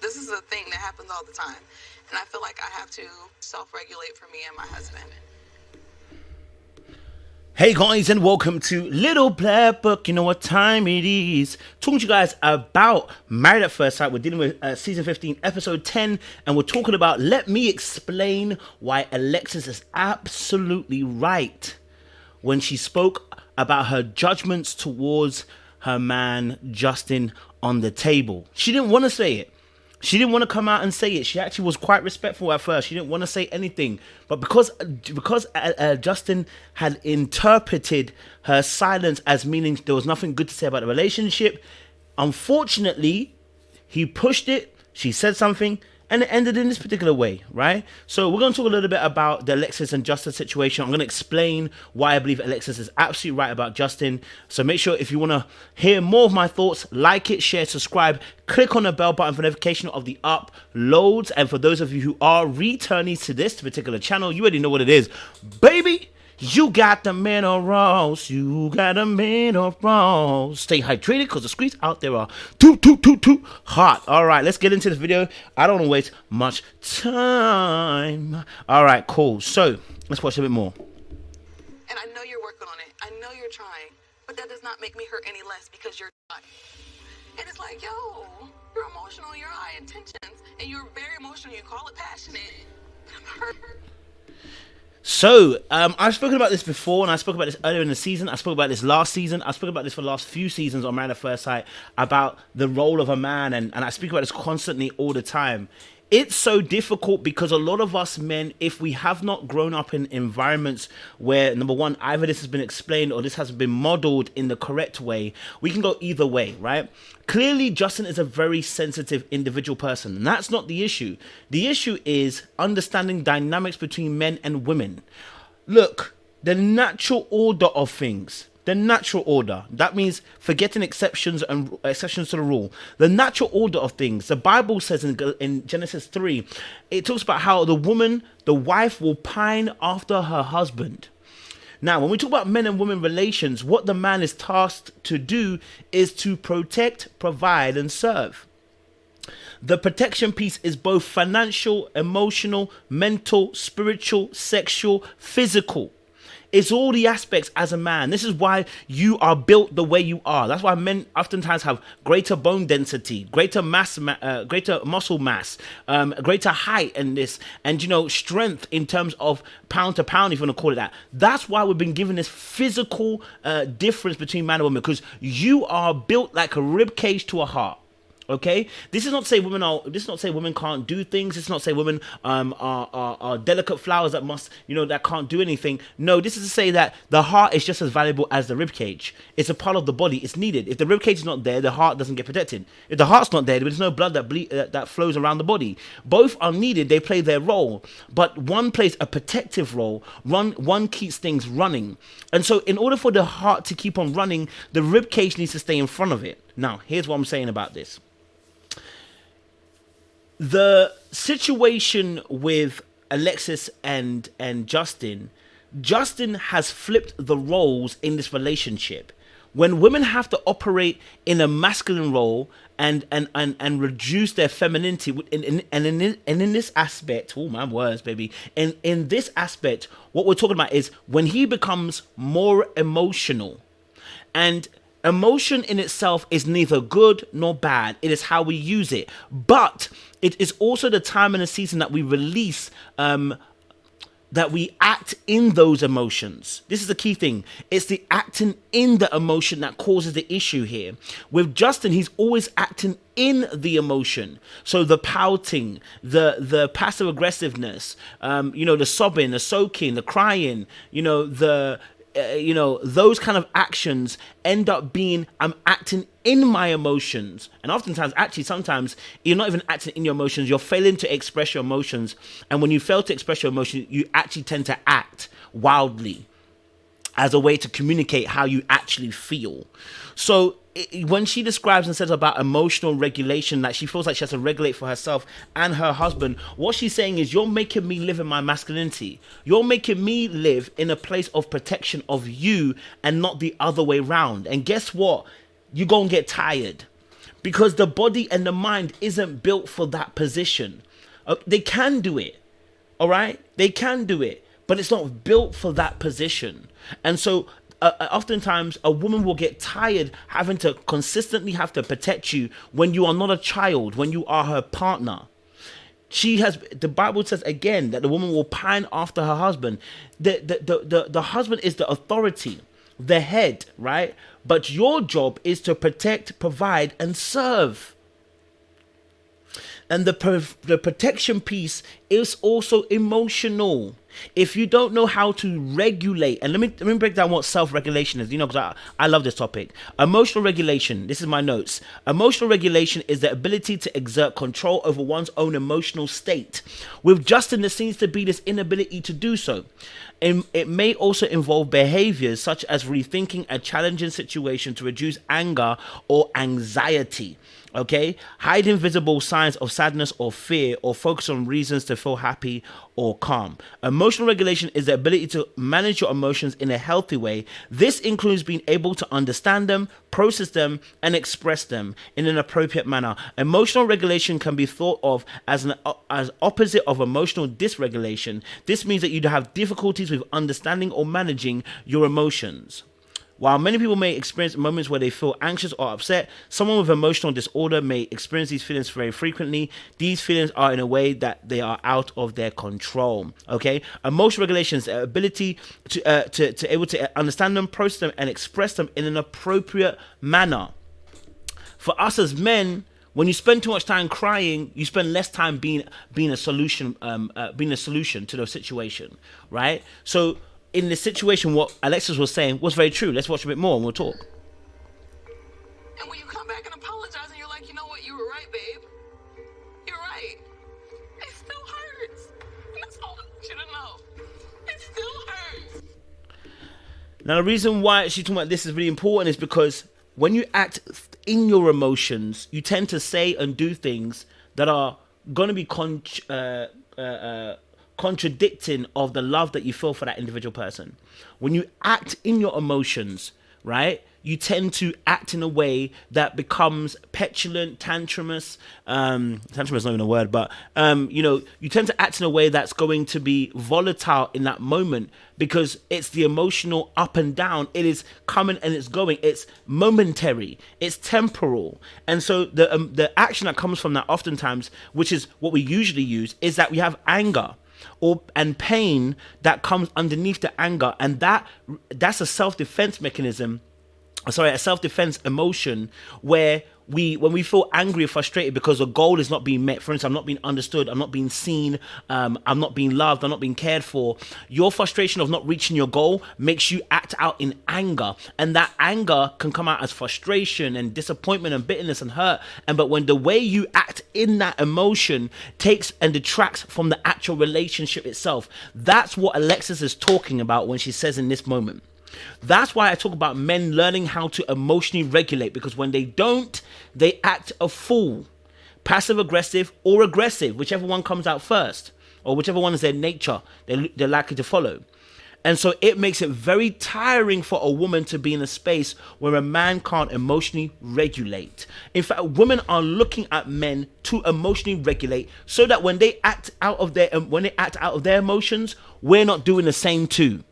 This is a thing that happens all the time. And I feel like I have to self-regulate for me and my husband. Hey guys, and welcome to Little Black Book. You know what time it is. Talking to you guys about Married at First Sight. We're dealing with season 15, episode 10, and we're talking about let me explain why Alexis is absolutely right when she spoke about her judgments towards her man Justin on the table. She didn't want to say it. She didn't want to come out and say it. She actually was quite respectful at first. She didn't want to say anything. But because Justin had interpreted her silence as meaning there was nothing good to say about the relationship, unfortunately, he pushed it. She said something, and it ended in this particular way, right? So we're going to talk a little bit about the Alexis and Justin situation. I'm going to explain why I believe Alexis is absolutely right about Justin. So make sure if you want to hear more of my thoughts, like it, share, subscribe, click on the bell button for notification of the uploads. And for those of you who are returnees to this particular channel, you already know what it is, baby. You got the minerals, you got the minerals. Stay hydrated because the streets out there are too hot. All right, let's get into this video. I don't want to waste much time. All right, cool. So let's watch a bit more. And I know you're working on it. I know you're trying. But that does not make me hurt any less because you're trying. And it's like, yo, you're emotional, you're high intentions, and you're very emotional. You call it passionate. I'm hurt. So, I've spoken about this before, and I spoke about this earlier in the season. I spoke about this last season. I spoke about this for the last few seasons on Married at First Sight, about the role of a man, and I speak about this constantly all the time. It's so difficult because a lot of us men, if we have not grown up in environments where, number one, either this has been explained or this has been modeled in the correct way, we can go either way, right? Clearly, Justin is a very sensitive individual person, and that's not the issue. The issue is understanding dynamics between men and women. Look, the natural order of things. The natural order. That means forgetting exceptions and exceptions to the rule. The natural order of things. The Bible says in Genesis 3, it talks about how the wife will pine after her husband. Now, when we talk about men and women relations, what the man is tasked to do is to protect, provide, and serve. The protection piece is both financial, emotional, mental, spiritual, sexual, physical. It's all the aspects as a man. This is why you are built the way you are. That's why men oftentimes have greater bone density, greater muscle mass, greater height, and strength in terms of pound to pound, if you want to call it that. That's why we've been given this physical difference between man and woman, because you are built like a rib cage to a heart. Okay, this is not to say women can't do things. It's not to say women are delicate flowers that can't do anything. No, this is to say that the heart is just as valuable as the rib cage. It's a part of the body. It's needed. If the rib cage is not there, the heart doesn't get protected. If the heart's not there, there's no blood that flows around the body. Both are needed. They play their role, but one plays a protective role. One keeps things running, and so in order for the heart to keep on running, the rib cage needs to stay in front of it. Now, here's what I'm saying about this. The situation with Alexis and Justin has flipped the roles in this relationship. When women have to operate in a masculine role and reduce their femininity, and in this aspect, oh my words, baby, in this aspect, what we're talking about is when he becomes more emotional. And emotion in itself is neither good nor bad. It is how we use it. But it is also the time in the season that we release, that we act in those emotions. This is the key thing. It's the acting in the emotion that causes the issue here. With Justin, he's always acting in the emotion. So the pouting, the passive aggressiveness, the sobbing, the soaking, the crying, those kind of actions end up being, I'm acting in my emotions. And oftentimes, actually, sometimes you're not even acting in your emotions. You're failing to express your emotions. And when you fail to express your emotions, you actually tend to act wildly as a way to communicate how you actually feel. So when she describes and says about emotional regulation, that she feels like she has to regulate for herself and her husband, what she's saying is, you're making me live in my masculinity. You're making me live in a place of protection of you and not the other way around. And guess what? You're going to get tired. because the body and the mind isn't built for that position. They can do it, all right? They can do it, but it's not built for that position. And so oftentimes a woman will get tired having to consistently have to protect you when you are not a child, when you are her partner. The Bible says again that the woman will pine after her husband. The husband is the authority, the head, right? But your job is to protect, provide, and serve. And the protection piece is also emotional. If you don't know how to regulate, and let me break down what self-regulation is, because I love this topic. Emotional regulation, this is my notes. Emotional regulation is the ability to exert control over one's own emotional state. With Justin, there seems to be this inability to do so. And it may also involve behaviors such as rethinking a challenging situation to reduce anger or anxiety. Okay, hiding visible signs of sadness or fear, or focus on reasons to feel happy or calm. Emotional regulation is the ability to manage your emotions in a healthy way. This includes being able to understand them, process them, and express them in an appropriate manner. Emotional regulation can be thought of as opposite of emotional dysregulation. This means that you have difficulties with understanding or managing your emotions. While many people may experience moments where they feel anxious or upset, someone with emotional disorder may experience these feelings very frequently. These feelings are in a way that they are out of their control. Okay, emotional regulation is the ability to able to understand them, process them, and express them in an appropriate manner. For us as men, when you spend too much time crying, you spend less time being a solution to the situation, right? So in this situation, what Alexis was saying was very true. Let's watch a bit more and we'll talk. And when you come back and apologize and you're like, you know what, you were right, babe. You're right. It still hurts. And that's all I want you to know. It still hurts. Now, the reason why she's talking about this is really important is because when you act in your emotions, you tend to say and do things that are going to be contradicting of the love that you feel for that individual person. When you act in your emotions, right, you tend to act in a way that becomes petulant, tantrumous. Tantrumous is not even a word, but you tend to act in a way that's going to be volatile in that moment because it's the emotional up and down. It is coming and it's going. It's momentary. It's temporal. And so the action that comes from that oftentimes, which is what we usually use, is that we have anger and pain that comes underneath the anger, and that's a self-defense mechanism. Sorry, a self-defense emotion where when we feel angry or frustrated because a goal is not being met. For instance, I'm not being understood, I'm not being seen, I'm not being loved, I'm not being cared for. Your frustration of not reaching your goal makes you act out in anger, and that anger can come out as frustration and disappointment and bitterness and hurt. But when the way you act in that emotion takes and detracts from the actual relationship itself, that's what Alexis is talking about when she says in this moment. That's why I talk about men learning how to emotionally regulate, because when they don't, they act a fool, passive aggressive or aggressive, whichever one comes out first, or whichever one is their nature, they're likely to follow. And so it makes it very tiring for a woman to be in a space where a man can't emotionally regulate. In fact, women are looking at men to emotionally regulate so that when they act out of their emotions, we're not doing the same too.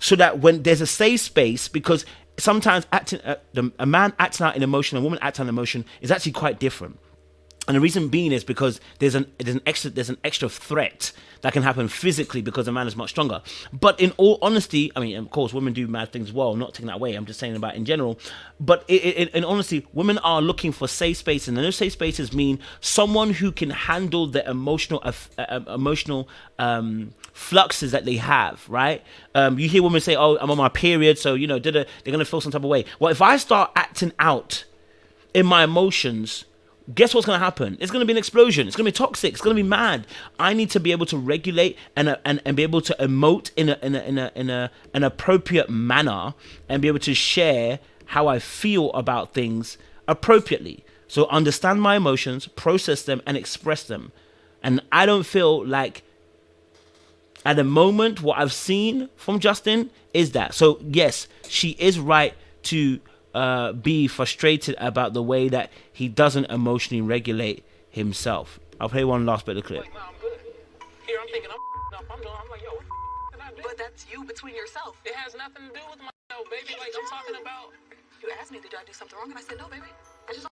So that when there's a safe space, because sometimes a man acting out in emotion, a woman acting out in emotion is actually quite different. And the reason being is because there's an extra threat that can happen physically because a man is much stronger. But in all honesty, I mean, of course, women do mad things as well. I'm not taking that away. I'm just saying about in general. But in honesty, women are looking for safe spaces, and those safe spaces mean someone who can handle the emotional fluxes that they have. Right? You hear women say, "Oh, I'm on my period," so they're gonna feel some type of way. Well, if I start acting out in my emotions, guess what's going to happen? It's going to be an explosion. It's going to be toxic. It's going to be mad. I need to be able to regulate and be able to emote in an appropriate manner and be able to share how I feel about things appropriately. So understand my emotions, process them, and express them. And I don't feel like at the moment what I've seen from Justin is that. So yes, she is right to be frustrated about the way that he doesn't emotionally regulate himself. I'll play one last bit of the clip. Like, no, I'm good. Here, I'm thinking I'm like, yo, what did I do? But that's you between yourself. It has nothing to do with myself, baby. Like, I'm talking about. You asked me, did I do something wrong? And I said, no, baby. I just.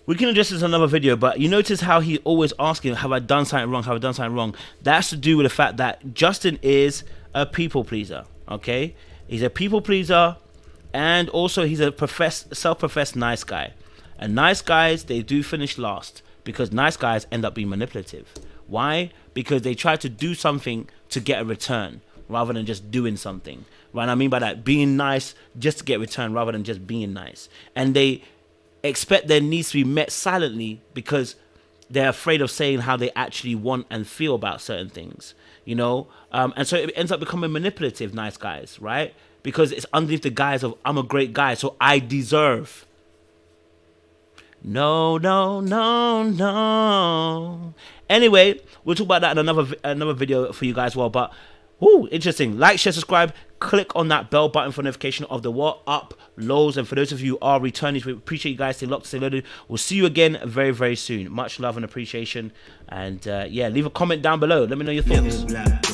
We can address this in another video, but you notice how he always asking, have I done something wrong? Have I done something wrong? That's to do with the fact that Justin is a people pleaser, okay? He's a people pleaser, and also he's a self-professed nice guy. And nice guys, they do finish last, because nice guys end up being manipulative. Why? Because they try to do something to get a return, rather than just doing something. Right? I mean by that, being nice just to get a return, rather than just being nice. And they expect their needs to be met silently because they're afraid of saying how they actually want and feel about certain things, you know. And so it ends up becoming manipulative, nice guys, right? Because it's underneath the guise of I'm a great guy, so I deserve. No, no, no, no. Anyway, we'll talk about that in another video for you guys as well. But interesting. Like, share, subscribe. Click on that bell button for notification of the what uploads. And for those of you who are returning, we appreciate you guys. Stay locked, stay loaded. We'll see you again very, very soon. Much love and appreciation. And yeah, leave a comment down below. Let me know your thoughts.